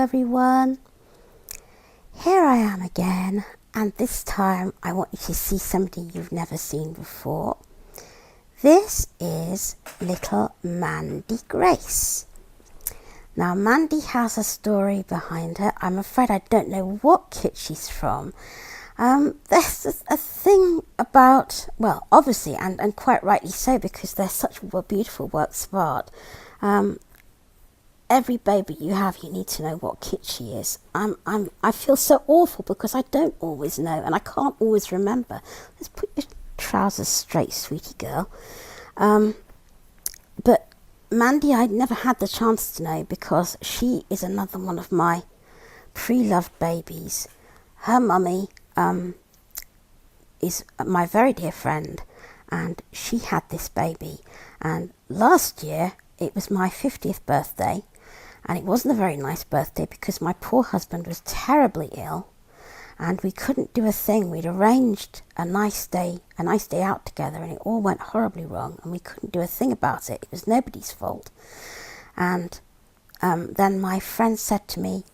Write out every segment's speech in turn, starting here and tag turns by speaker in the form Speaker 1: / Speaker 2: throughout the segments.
Speaker 1: everyone. Here I am again, and this time I want you to see somebody you've never seen before. This is little Mandy Grace. Now Mandy has a story behind her. I'm afraid I don't know what kit she's from. There's a thing about, well, obviously, and quite rightly so, because they're such beautiful works of art. Every baby you have, you need to know what kit she is. I feel so awful because I don't always know, and I can't always remember. Let's put your trousers straight, sweetie girl. But Mandy, I never had the chance to know because she is another one of my pre-loved babies. Her mummy is my very dear friend, and she had this baby. And last year, it was my 50th birthday, and it wasn't a very nice birthday because my poor husband was terribly ill, and we couldn't do a thing. We'd arranged a nice day out together, and it all went horribly wrong, and we couldn't do a thing about it. It was nobody's fault. And then my friend said to me,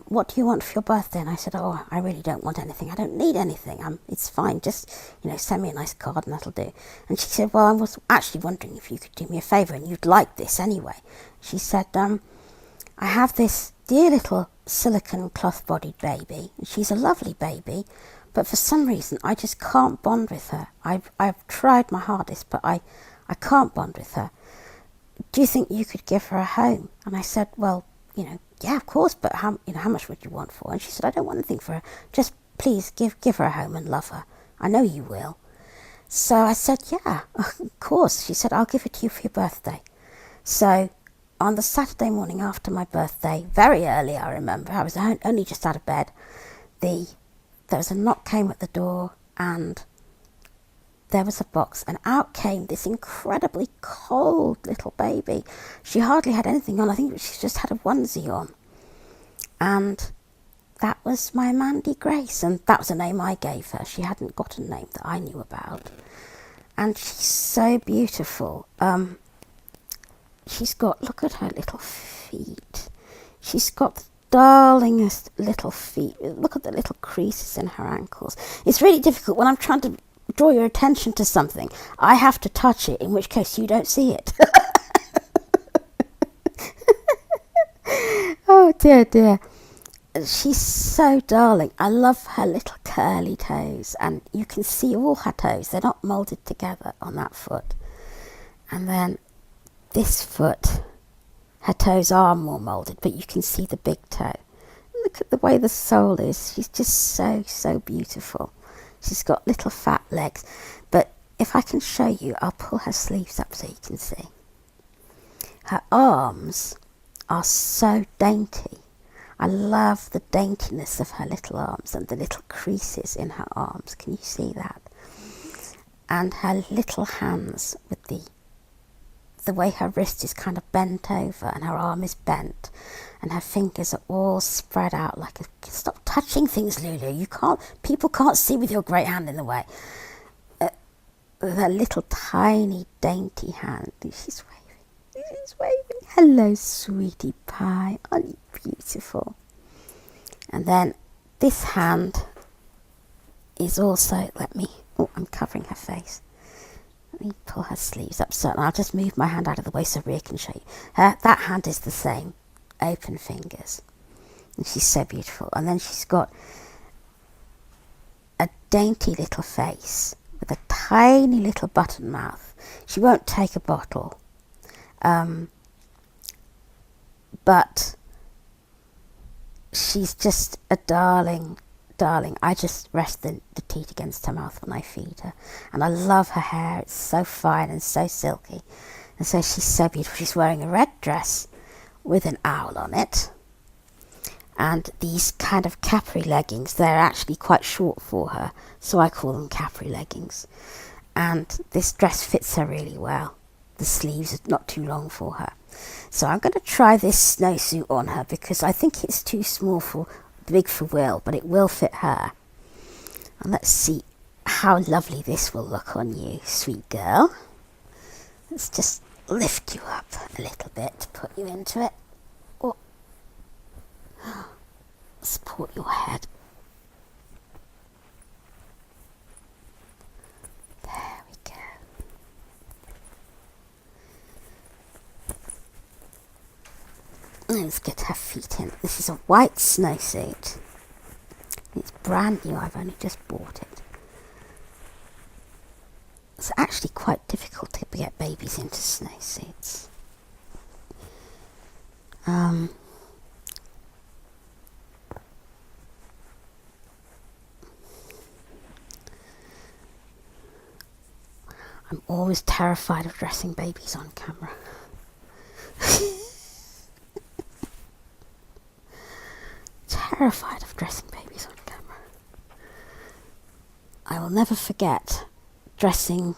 Speaker 1: what do you want for your birthday? And I said, oh, I really don't want anything. I don't need anything. It's fine. Just, send me a nice card and that'll do. And she said, well, I was actually wondering if you could do me a favour, and you'd like this anyway. She said, I have this dear little silicone cloth-bodied baby, and she's a lovely baby, but for some reason I just can't bond with her. I've tried my hardest, but I can't bond with her. Do you think you could give her a home? And I said, well, yeah, of course, but how much would you want for her? And she said, I don't want anything for her. Just please give her a home and love her. I know you will. So I said, yeah, of course. She said, I'll give it to you for your birthday. So on the Saturday morning after my birthday, very early, I remember, I was only just out of bed, there was a knock came at the door, and there was a box, and out came this incredibly cold little baby. She hardly had anything on. I think she just had a onesie on. And that was my Mandy Grace, and that was a name I gave her. She hadn't got a name that I knew about. And she's so beautiful. She's got, look at her little feet. She's got the darlingest little feet. Look at the little creases in her ankles. It's really difficult when I'm trying to draw your attention to something. I have to touch it, in which case you don't see it. Oh dear. She's so darling. I love her little curly toes, and you can see all her toes. They're not moulded together on that foot. And then this foot, her toes are more moulded, but you can see the big toe. Look at the way the sole is. She's just so beautiful. She's got little fat legs, but if I can show you, I'll pull her sleeves up so you can see. Her arms are so dainty. I love the daintiness of her little arms and the little creases in her arms. Can you see that? And her little hands with the way her wrist is kind of bent over and her arm is bent and her fingers are all spread out like stop touching things, Lulu. People can't see with your great hand in the way. Her little tiny dainty hand. She's waving. Hello, sweetie pie. Aren't you beautiful? And then this hand is also, I'm covering her face. Let me pull her sleeves up, so I'll just move my hand out of the way so Rhea can show you. That hand is the same, open fingers. And she's so beautiful. And then she's got a dainty little face with a tiny little button mouth. She won't take a bottle. But she's just a darling. I just rest the teat against her mouth when I feed her. And I love her hair. It's so fine and so silky. And so she's so beautiful. She's wearing a red dress with an owl on it. And these kind of capri leggings, they're actually quite short for her. So I call them capri leggings. And this dress fits her really well. The sleeves are not too long for her. So I'm going to try this snowsuit on her because I think it's too big for Will, but it will fit her. And let's see how lovely this will look on you, sweet girl. Let's just lift you up a little bit to put you into it. Oh. support your head. There we go. Let's get her feet in. This is a white snowsuit. It's brand new. I've only just bought it. It's actually quite difficult to get babies into snowsuits. I'm always terrified of dressing babies on camera. Terrified of dressing babies on camera. I will never forget getting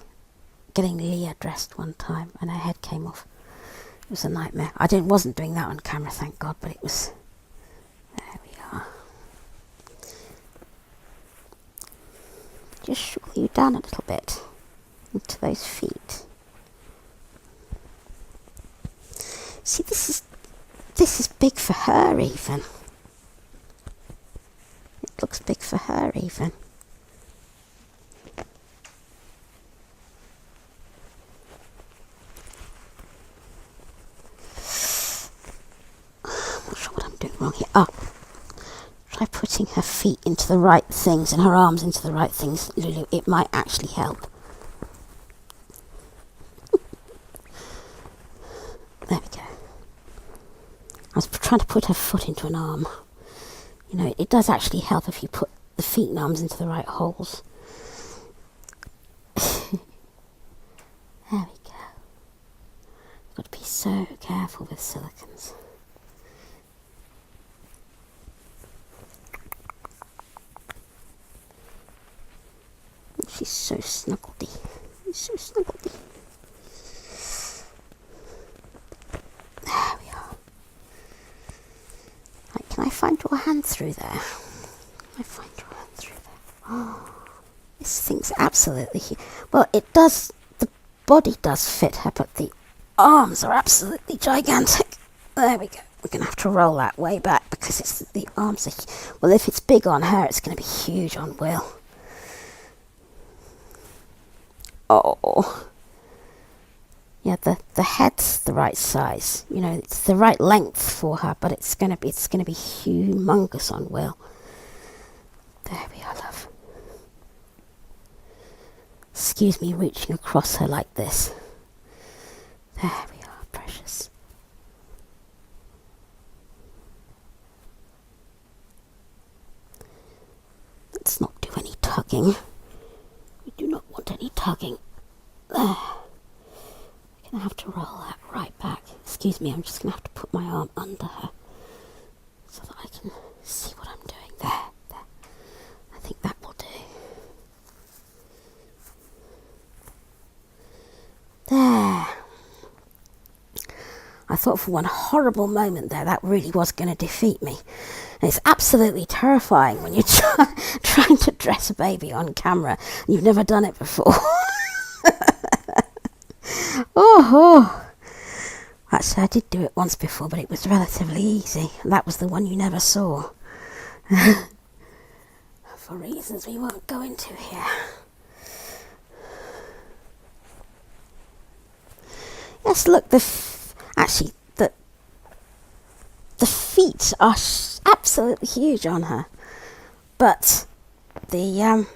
Speaker 1: Leah dressed one time and her head came off. It was a nightmare. I wasn't doing that on camera, thank God, but it was... There we are. Just shuffle you down a little bit into those feet. See, this is big for her even. It looks big for her even. I'm not sure what I'm doing wrong here. Oh, try putting her feet into the right things and her arms into the right things, Lulu. It might actually help. There we go. I was trying to put her foot into an arm. You know, it does actually help if you put the feet and arms into the right holes. There we go. You've got to be so careful with silicons. She's so snuggledy. She's so snuggledy. There we are. Right, can I find your hand through there? Can I find your hand through there? Oh, this thing's absolutely... Well, it does... The body does fit her, but the arms are absolutely gigantic. There we go. We're going to have to roll that way back because the arms are... Well, if it's big on her, it's going to be huge on Will. Oh, yeah. The head's the right size. You know, it's the right length for her, but it's gonna be humongous on Will. There we are, love. Excuse me, reaching across her like this. There we are, precious. Let's not do any tugging. We do not want any tugging. There. I'm going to have to roll that right back. Excuse me, I'm just going to have to put my arm under her so that I can see what I'm doing. There. I think that will do. There. I thought for one horrible moment there that really was going to defeat me. And it's absolutely terrifying when you're trying to dress a baby on camera and you've never done it before. Oh. Actually, I did do it once before, but it was relatively easy. That was the one you never saw. For reasons we won't go into here. Yes, look, actually, the feet are absolutely huge on her, but the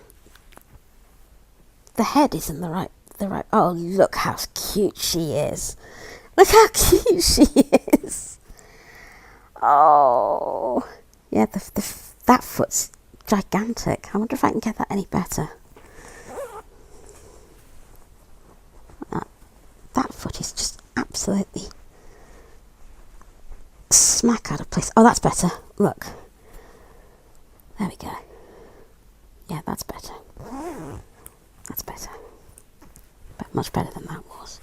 Speaker 1: head isn't the right. Oh, look how cute she is! Look how cute she is! Oh, yeah, that foot's gigantic. I wonder if I can get that any better. That foot is just absolutely smack out of place. Oh, that's better. Look. There we go. Yeah, that's better. That's better. But much better than that was.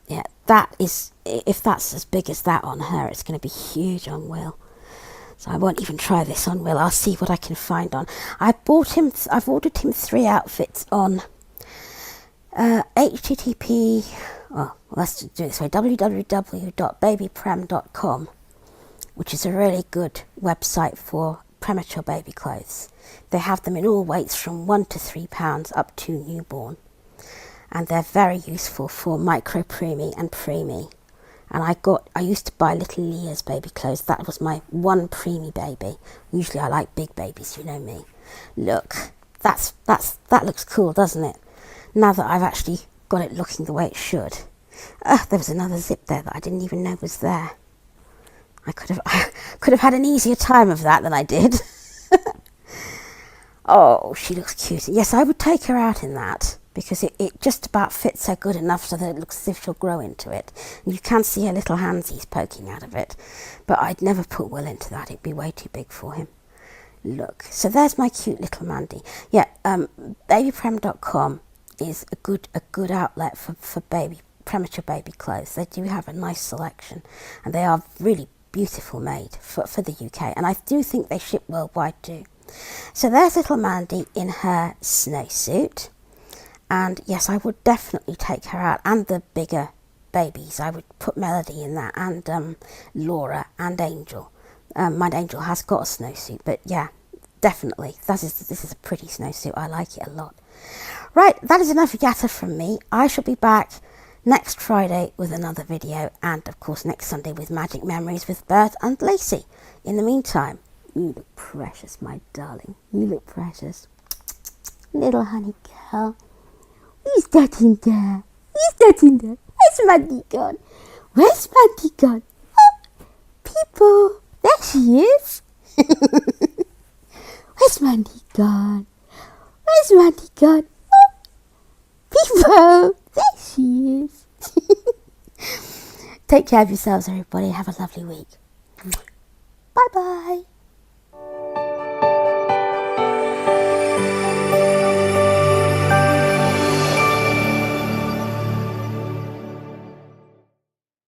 Speaker 1: Yeah, that is... If that's as big as that on her, it's going to be huge on Will. So I won't even try this on Will. I'll see what I can find on. I've ordered him 3 outfits on HTTP. Oh, well, let's do it this way, www.babyprem.com, which is a really good website for premature baby clothes. They have them in all weights from 1 to 3 pounds up to newborn. And they're very useful for micro preemie and preemie. And I used to buy little Leah's baby clothes. That was my one preemie baby. Usually I like big babies, you know me. Look, that looks cool, doesn't it? Now that I've actually got it looking the way it should. There was another zip there that I didn't even know was there. I could have had an easier time of that than I did. Oh, she looks cute. Yes, I would take her out in that, because it just about fits her good enough so that it looks as if she'll grow into it. And you can see her little handsies poking out of it. But I'd never put Will into that. It'd be way too big for him. Look, so there's my cute little Mandy. Yeah, babyprem.com is a good outlet for premature baby clothes. They do have a nice selection, and they are really beautiful made for the UK. And I do think they ship worldwide too. So there's little Mandy in her snowsuit. And yes, I would definitely take her out, and the bigger babies. I would put Melody in that, and Laura and Angel. My Angel has got a snowsuit, but yeah, definitely. This is a pretty snowsuit. I like it a lot. Right, that is enough yatter from me. I shall be back next Friday with another video, and of course next Sunday with Magic Memories with Bert and Lacey. In the meantime, you look precious, my darling. You look precious. Little honey girl. Who's that in there? Who's that in there? Where's Mandy gone? Where's Mandy gone? Oh, people. There she is. Where's Mandy gone? Where's Mandy gone? Oh, people. There she is. Take care of yourselves, everybody. Have a lovely week. Bye-bye.